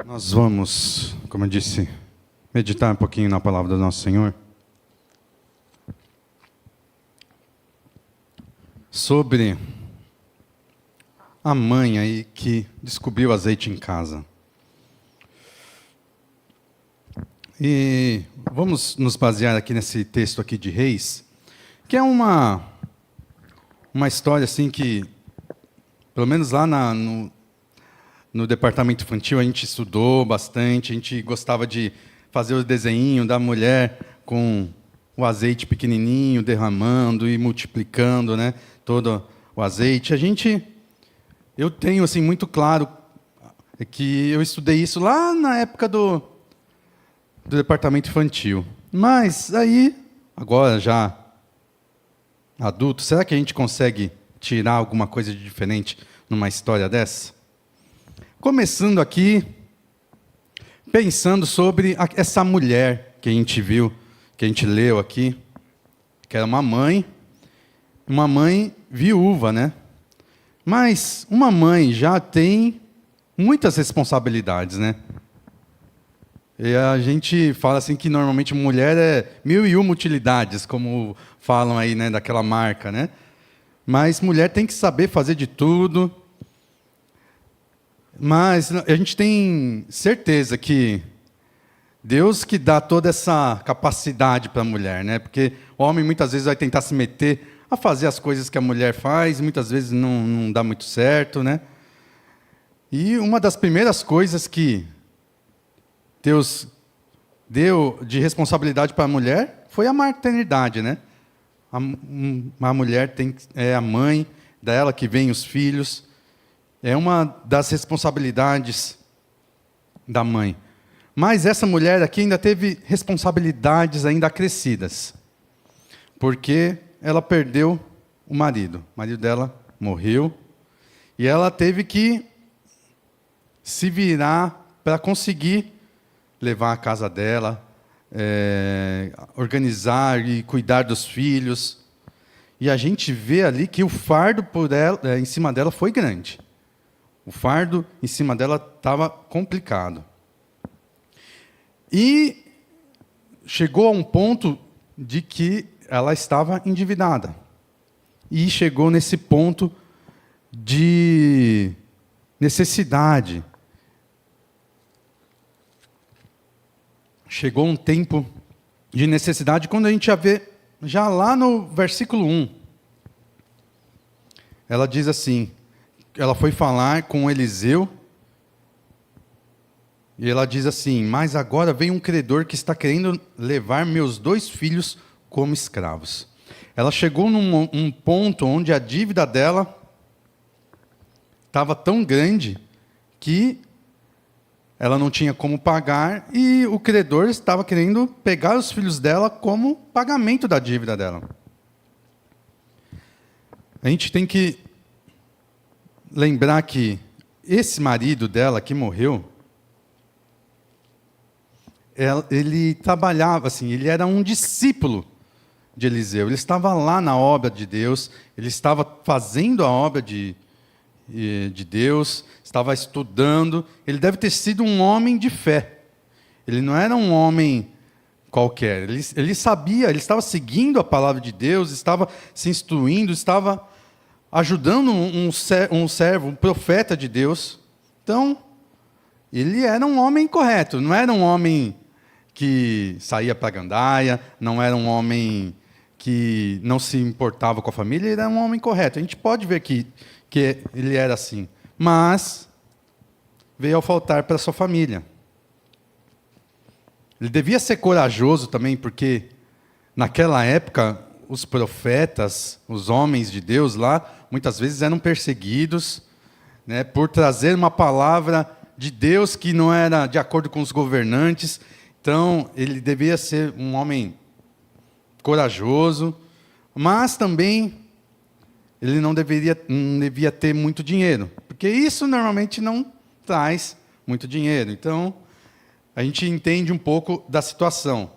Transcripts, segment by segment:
Nós vamos, como eu disse, meditar um pouquinho na palavra do nosso Senhor. Sobre a mãe aí que descobriu azeite em casa. E vamos nos basear aqui nesse texto aqui de Reis, que é uma história assim que, pelo menos lá no departamento infantil, a gente estudou bastante, a gente gostava de fazer o desenho da mulher com o azeite pequenininho, derramando e multiplicando, né, todo o azeite. Eu tenho assim muito claro que eu estudei isso lá na época do departamento infantil. Mas aí, agora já adulto, será que a gente consegue tirar alguma coisa de diferente numa história dessa? Começando aqui, pensando sobre essa mulher que a gente viu, que a gente leu aqui, que era uma mãe viúva, né? Mas uma mãe já tem muitas responsabilidades, né? E a gente fala assim que normalmente mulher é 1001 utilidades, como falam aí, né, daquela marca, né? Mas mulher tem que saber fazer de tudo. Mas a gente tem certeza que Deus que dá toda essa capacidade para a mulher, né? Porque o homem muitas vezes vai tentar se meter a fazer as coisas que a mulher faz, e muitas vezes não dá muito certo, né? E uma das primeiras coisas que Deus deu de responsabilidade para a mulher foi a maternidade, né? A mulher é a mãe dela, que vem os filhos. É uma das responsabilidades da mãe. Mas essa mulher aqui ainda teve responsabilidades ainda acrescidas. Porque ela perdeu o marido. O marido dela morreu. E ela teve que se virar para conseguir levar a casa dela, organizar e cuidar dos filhos. E a gente vê ali que o fardo em cima dela foi grande. O fardo em cima dela estava complicado. E chegou a um ponto de que ela estava endividada. E chegou nesse ponto de necessidade. Chegou um tempo de necessidade, quando a gente já vê, já lá no versículo 1, ela diz assim, ela foi falar com Eliseu, e ela diz assim: mas agora vem um credor que está querendo levar meus 2 filhos como escravos. Ela chegou num ponto onde a dívida dela estava tão grande que ela não tinha como pagar, e o credor estava querendo pegar os filhos dela como pagamento da dívida dela. A gente tem que lembrar que esse marido dela que morreu, ele trabalhava assim, ele era um discípulo de Eliseu. Ele estava lá na obra de Deus, ele estava fazendo a obra de Deus, estava estudando. Ele deve ter sido um homem de fé. Ele não era um homem qualquer. Ele sabia, ele estava seguindo a palavra de Deus, estava se instruindo, estava ajudando um servo, um profeta de Deus. Então, ele era um homem correto, não era um homem que saía para a gandaia, não era um homem que não se importava com a família, ele era um homem correto. A gente pode ver que ele era assim, mas veio a faltar para a sua família. Ele devia ser corajoso também, porque naquela época os profetas, os homens de Deus lá, muitas vezes eram perseguidos, né, por trazer uma palavra de Deus que não era de acordo com os governantes. Então, ele devia ser um homem corajoso, mas também ele não devia ter muito dinheiro, porque isso normalmente não traz muito dinheiro. Então, a gente entende um pouco da situação.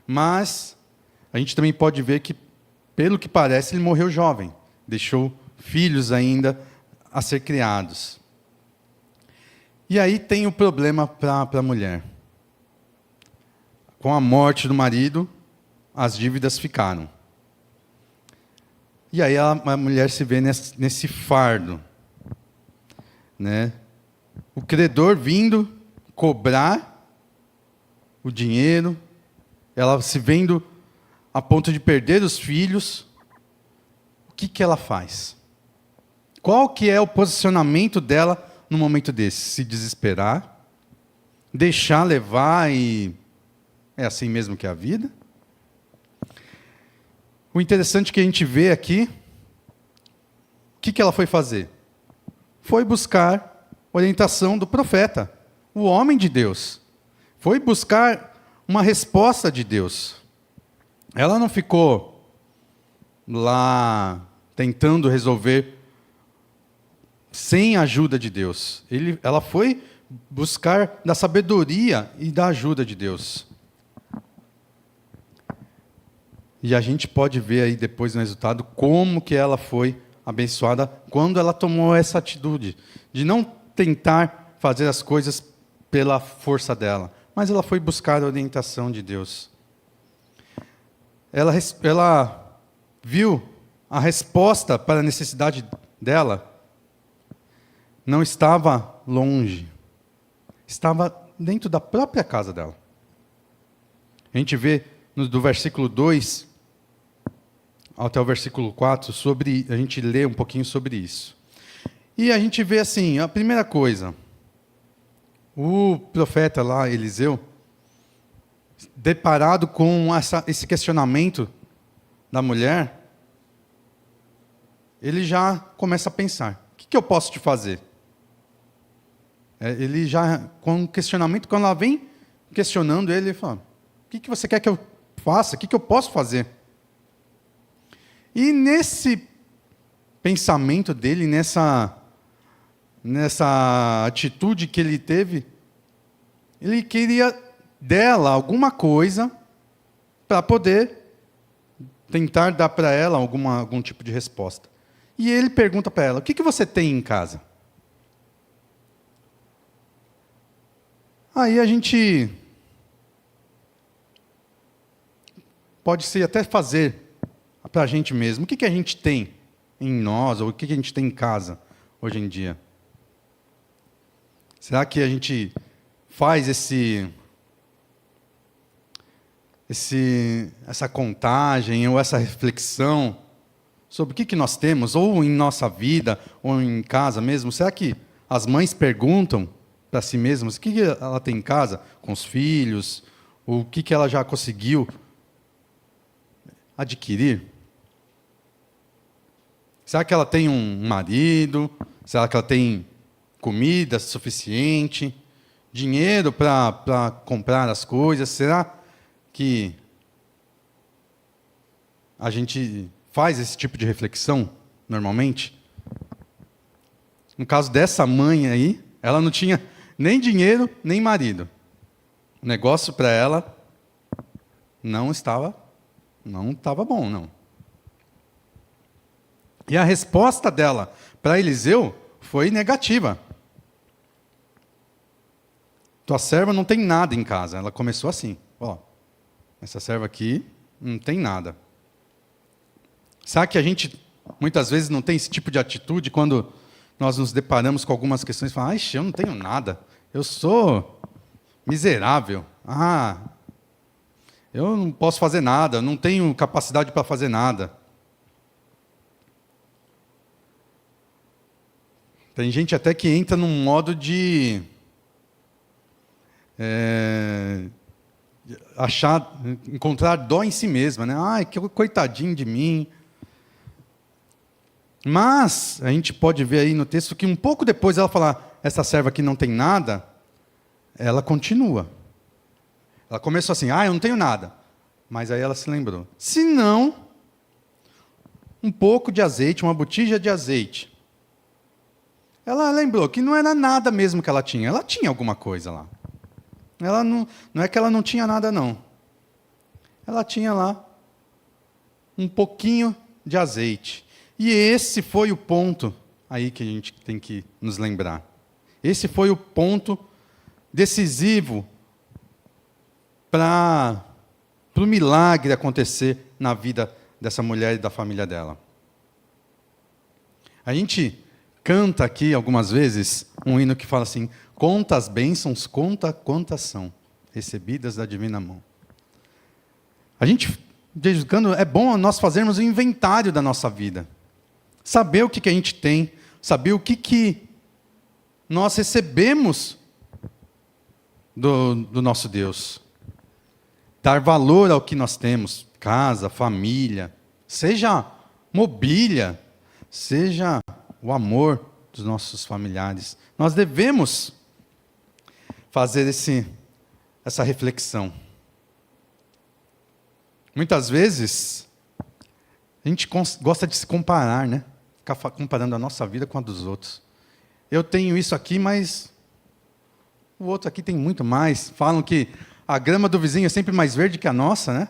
Mas a gente também pode ver que, pelo que parece, ele morreu jovem. Deixou filhos ainda a ser criados. E aí tem o problema para a mulher. Com a morte do marido, as dívidas ficaram. E aí a mulher se vê nesse fardo, né? O credor vindo cobrar o dinheiro, ela se vendo a ponto de perder os filhos. O que ela faz? Qual que é o posicionamento dela no momento desse? Se desesperar? Deixar levar e é assim mesmo que é a vida? O interessante que a gente vê aqui, o que ela foi fazer? Foi buscar orientação do profeta, o homem de Deus. Foi buscar uma resposta de Deus. Ela não ficou lá tentando resolver sem a ajuda de Deus. Ela foi buscar da sabedoria e da ajuda de Deus. E a gente pode ver aí depois no resultado como que ela foi abençoada quando ela tomou essa atitude de não tentar fazer as coisas pela força dela, mas ela foi buscar a orientação de Deus. Ela viu a resposta para a necessidade dela não estava longe, estava dentro da própria casa dela. A gente vê do versículo 2 até o versículo 4, a gente lê um pouquinho sobre isso. E a gente vê assim, a primeira coisa, o profeta lá, Eliseu, deparado com esse questionamento da mulher, ele já começa a pensar, o que eu posso te fazer? Ele já, com um questionamento, quando ela vem questionando ele fala, o que você quer que eu faça? O que eu posso fazer? E nesse pensamento dele, nessa atitude que ele teve, ele queria dela alguma coisa para poder tentar dar para ela algum tipo de resposta. E ele pergunta para ela, o que você tem em casa? Aí a gente pode ser até fazer para a gente mesmo. O que a gente tem em nós, ou o que a gente tem em casa hoje em dia? Será que a gente faz essa contagem ou essa reflexão sobre o que nós temos, ou em nossa vida, ou em casa mesmo? Será que as mães perguntam para si mesmas o que ela tem em casa, com os filhos, o que ela já conseguiu adquirir? Será que ela tem um marido? Será que ela tem comida suficiente? Dinheiro para comprar as coisas? Será que a gente faz esse tipo de reflexão normalmente? No caso dessa mãe aí, ela não tinha nem dinheiro, nem marido. O negócio para ela não estava bom, não. E a resposta dela para Eliseu foi negativa. Tua serva não tem nada em casa. Ela começou assim, essa serva aqui não tem nada. Será que a gente, muitas vezes, não tem esse tipo de atitude quando nós nos deparamos com algumas questões e falamos, eu não tenho nada, eu sou miserável, eu não posso fazer nada, não tenho capacidade para fazer nada. Tem gente até que entra num modo de encontrar dó em si mesma, né? Que coitadinho de mim. Mas a gente pode ver aí no texto que um pouco depois ela falar, essa serva aqui não tem nada, ela continua. Ela começou assim, eu não tenho nada. Mas aí ela se lembrou. Se não, um pouco de azeite, uma botija de azeite. Ela lembrou que não era nada mesmo que ela tinha. Ela tinha alguma coisa lá. Ela não é que ela não tinha nada, não. Ela tinha lá um pouquinho de azeite. E esse foi o ponto aí que a gente tem que nos lembrar. Esse foi o ponto decisivo para o milagre acontecer na vida dessa mulher e da família dela. A gente canta aqui algumas vezes um hino que fala assim: conta as bênçãos, conta quantas são recebidas da divina mão. A gente, desde quando, é bom nós fazermos um inventário da nossa vida. Saber o que a gente tem, saber o que nós recebemos do nosso Deus. Dar valor ao que nós temos, casa, família, seja mobília, seja o amor dos nossos familiares. Nós devemos fazer essa reflexão. Muitas vezes, a gente gosta de se comparar, né? Ficar comparando a nossa vida com a dos outros. Eu tenho isso aqui, mas o outro aqui tem muito mais. Falam que a grama do vizinho é sempre mais verde que a nossa, né?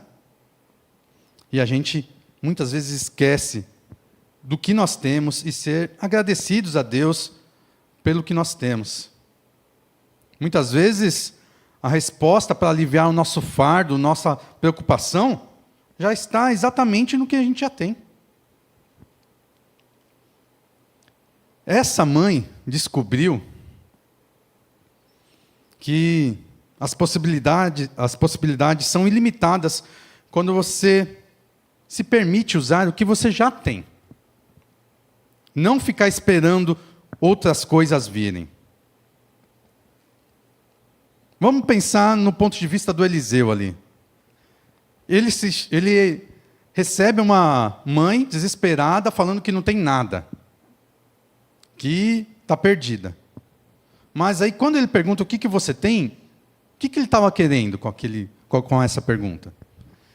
E a gente, muitas vezes, esquece do que nós temos e ser agradecidos a Deus pelo que nós temos. Muitas vezes, a resposta para aliviar o nosso fardo, nossa preocupação, já está exatamente no que a gente já tem. Essa mãe descobriu que as possibilidades são ilimitadas quando você se permite usar o que você já tem. Não ficar esperando outras coisas virem. Vamos pensar no ponto de vista do Eliseu ali. Ele recebe uma mãe desesperada falando que não tem nada, que está perdida. Mas aí quando ele pergunta o que você tem, o que ele estava querendo com essa pergunta?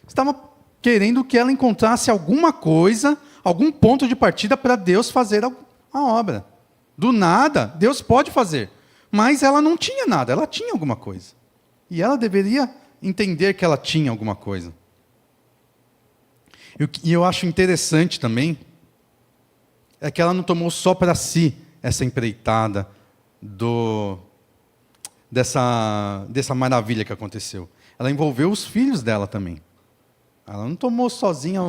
Estava querendo que ela encontrasse alguma coisa, algum ponto de partida para Deus fazer a obra. Do nada, Deus pode fazer. Mas ela não tinha nada, ela tinha alguma coisa. E ela deveria entender que ela tinha alguma coisa. E eu acho interessante também, é que ela não tomou só para si essa empreitada dessa maravilha que aconteceu. Ela envolveu os filhos dela também. Ela não tomou sozinha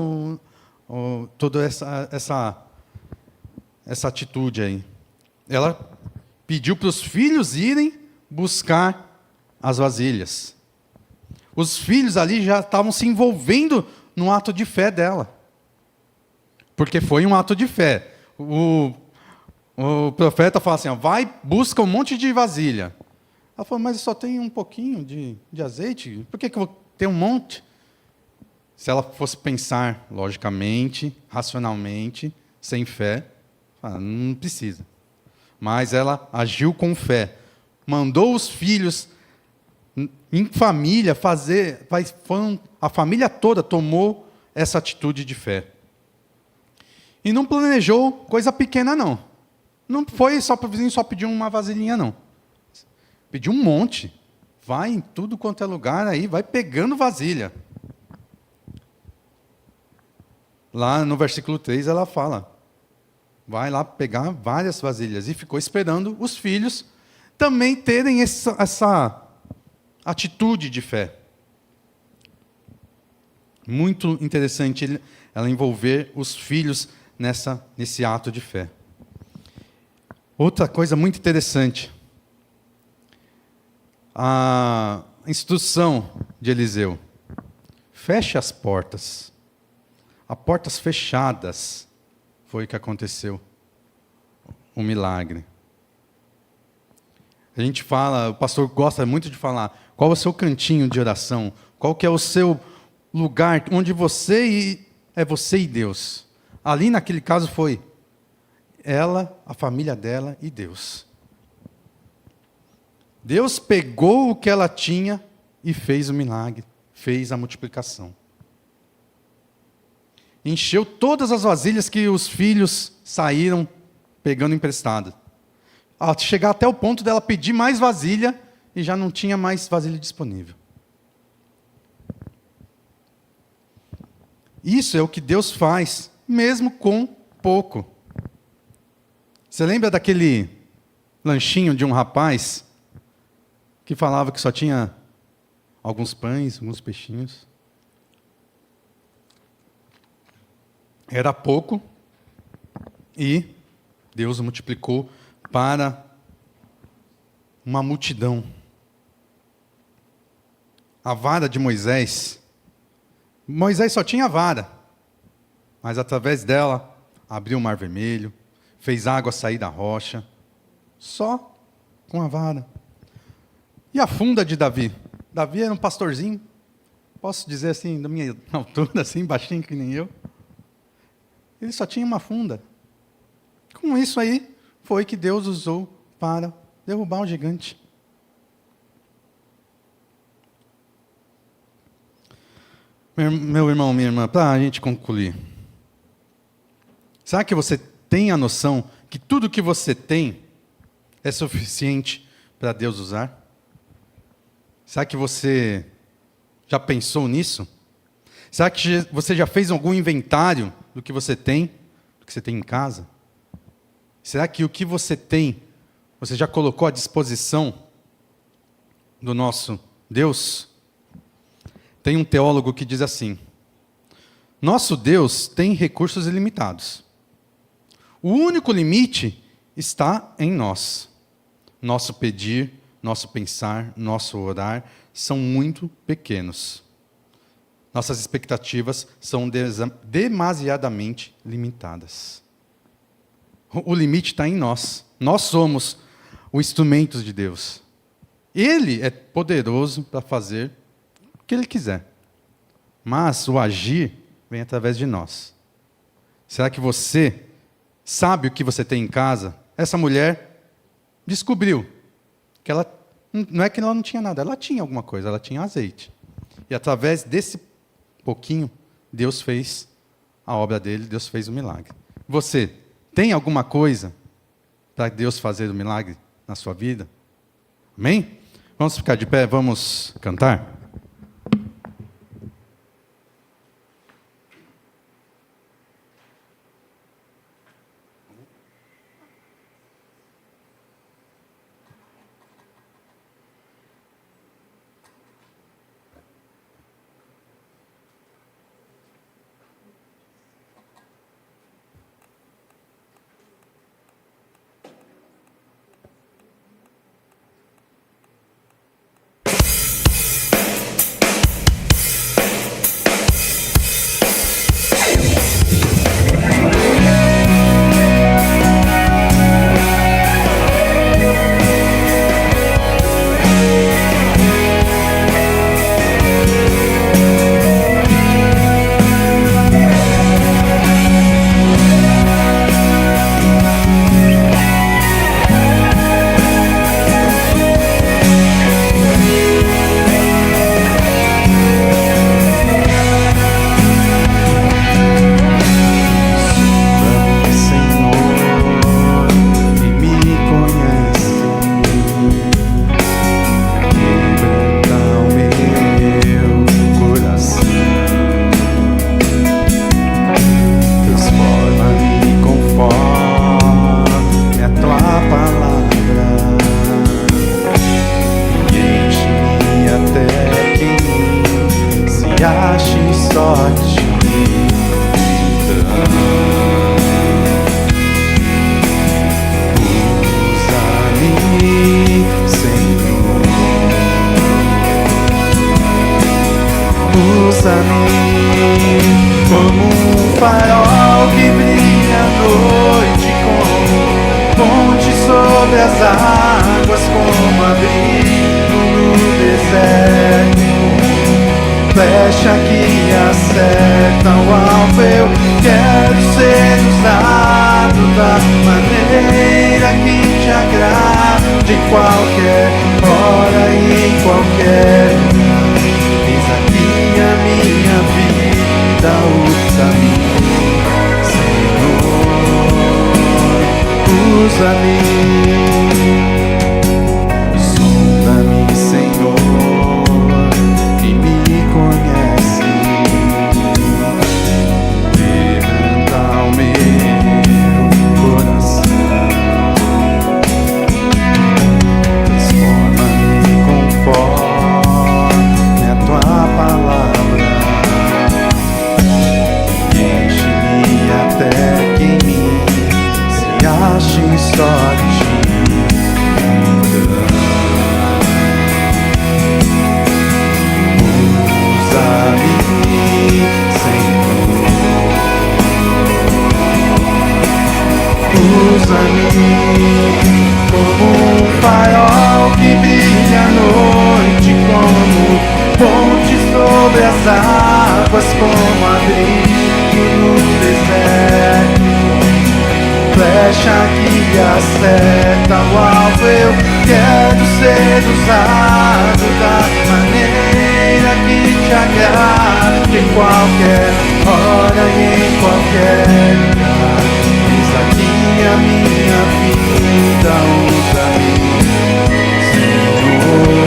toda essa atitude aí. Ela pediu para os filhos irem buscar as vasilhas. Os filhos ali já estavam se envolvendo no ato de fé dela. Porque foi um ato de fé. O profeta fala assim, vai, busca um monte de vasilha. Ela falou, mas eu só tenho um pouquinho de azeite, por que eu vou ter um monte? Se ela fosse pensar logicamente, racionalmente, sem fé, não precisa. Mas ela agiu com fé. Mandou os filhos em família fazer, a família toda tomou essa atitude de fé. E não planejou coisa pequena, não. Não foi só para o vizinho só pedir uma vasilhinha, não. Pediu um monte. Vai em tudo quanto é lugar aí, vai pegando vasilha. Lá no versículo 3 ela fala, vai lá pegar várias vasilhas. E ficou esperando os filhos também terem essa atitude de fé. Muito interessante ela envolver os filhos nesse ato de fé. Outra coisa muito interessante, a instrução de Eliseu. Feche as portas. A portas fechadas foi o que aconteceu. O milagre. A gente fala, o pastor gosta muito de falar, qual é o seu cantinho de oração? Qual que é o seu lugar onde é você e Deus? Ali naquele caso foi ela, a família dela e Deus. Deus pegou o que ela tinha e fez o milagre, fez a multiplicação. Encheu todas as vasilhas que os filhos saíram pegando emprestado. Chegar até o ponto dela pedir mais vasilha e já não tinha mais vasilha disponível. Isso é o que Deus faz, mesmo com pouco. Você lembra daquele lanchinho de um rapaz que falava que só tinha alguns pães, alguns peixinhos. Era pouco e Deus multiplicou para uma multidão. A vara de Moisés só tinha a vara, mas através dela abriu o Mar Vermelho, fez água sair da rocha, só com a vara. E a funda de Davi? Davi era um pastorzinho, posso dizer assim, da minha altura, assim, baixinho que nem eu. Ele só tinha uma funda. Com isso aí, foi que Deus usou para derrubar o gigante. Meu irmão, minha irmã, para a gente concluir. Será que você tem a noção que tudo que você tem é suficiente para Deus usar? Será que você já pensou nisso? Será que você já fez algum inventário do que você tem em casa? Será que o que você tem, você já colocou à disposição do nosso Deus? Tem um teólogo que diz assim: nosso Deus tem recursos ilimitados. O único limite está em nós. Nosso pedir, nosso pensar, nosso orar são muito pequenos. Nossas expectativas são demasiadamente limitadas. O limite está em nós. Nós somos os instrumentos de Deus. Ele é poderoso para fazer o que Ele quiser. Mas o agir vem através de nós. Será que você sabe o que você tem em casa? Essa mulher descobriu que ela, não é que ela não tinha nada, ela tinha alguma coisa, ela tinha azeite. E através desse pouquinho, Deus fez a obra dele, Deus fez o milagre. Você tem alguma coisa para Deus fazer o milagre na sua vida? Amém? Vamos ficar de pé, vamos cantar? Como um farol que brilha à noite, como ponte sobre as águas, como abrigo no deserto, flecha que acerta o alvo. Eu quero ser usado da maneira que te agrada, de qualquer hora e em qualquer lugar. Eis aqui a minha vida, usa-me, Senhor, usa-me. Sonda-me, Senhor, que me conhece. Levanta o meu coração. as águas como abrigo no deserto. Flecha que acerta o alvo, eu quero ser usado da maneira que te agrada, em qualquer hora e em qualquer lugar. Eis aqui a minha vida, usa-me, Senhor,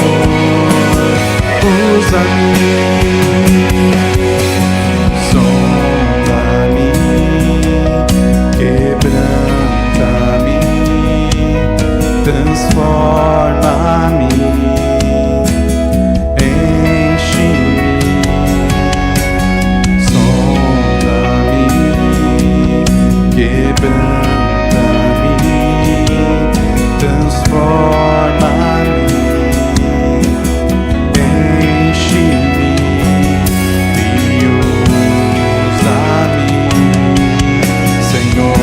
usa-me, sonda-me, quebranta-me, transforma-me, enche-me, sonda-me, quebranta-me, transforma-me, enche-me e usa-me, Senhor.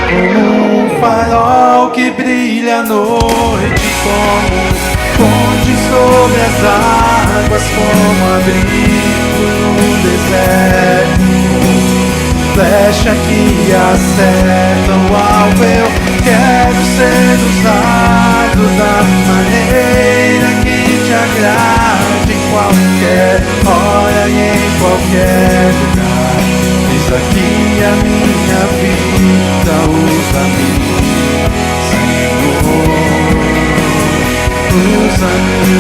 Como um farol que brilha à noite, como ponte sobre as águas, como abrigo no deserto. Flecha que acerta o alvo, eu quero ser usado da maneira que te agrada, em qualquer hora e em qualquer lugar. Eis aqui a minha vida, usa-me, Senhor, usa-me,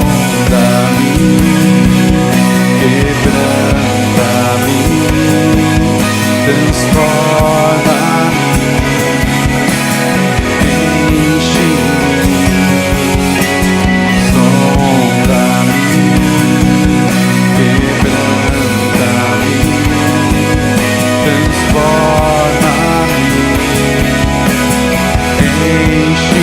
sonda-me, quebranta-me, transforma-me, enche-me, sonda-me, quebranta-me, transforma-me, enche-me,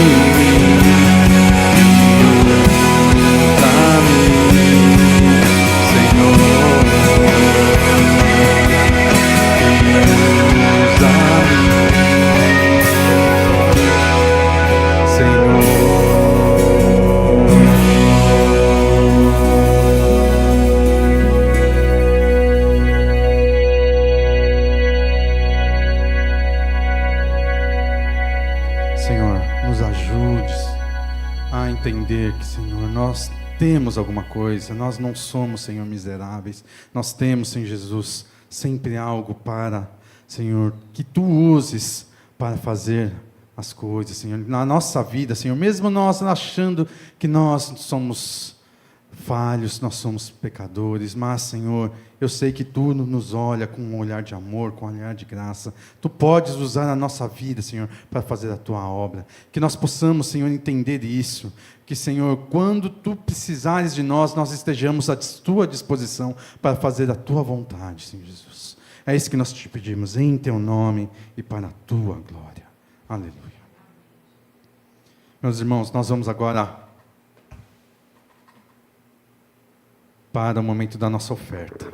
usa-me, Senhor, Senhor, nos ajudes a entender que, Senhor, nós temos alguma coisa, nós não somos, Senhor, miseráveis, nós temos, Senhor Jesus, sempre algo para, Senhor, que Tu uses para fazer as coisas, Senhor, na nossa vida, Senhor, mesmo nós achando que nós somos falhos, nós somos pecadores, mas, Senhor, eu sei que Tu nos olha com um olhar de amor, com um olhar de graça. Tu podes usar a nossa vida, Senhor, para fazer a Tua obra. Que nós possamos, Senhor, entender isso. Que, Senhor, quando Tu precisares de nós, nós estejamos à Tua disposição para fazer a Tua vontade, Senhor Jesus. É isso que nós te pedimos, em Teu nome e para a Tua glória. Aleluia. Meus irmãos, nós vamos agora para o momento da nossa oferta.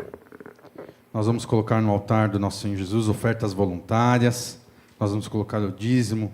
Nós vamos colocar no altar do nosso Senhor Jesus ofertas voluntárias, nós vamos colocar o dízimo,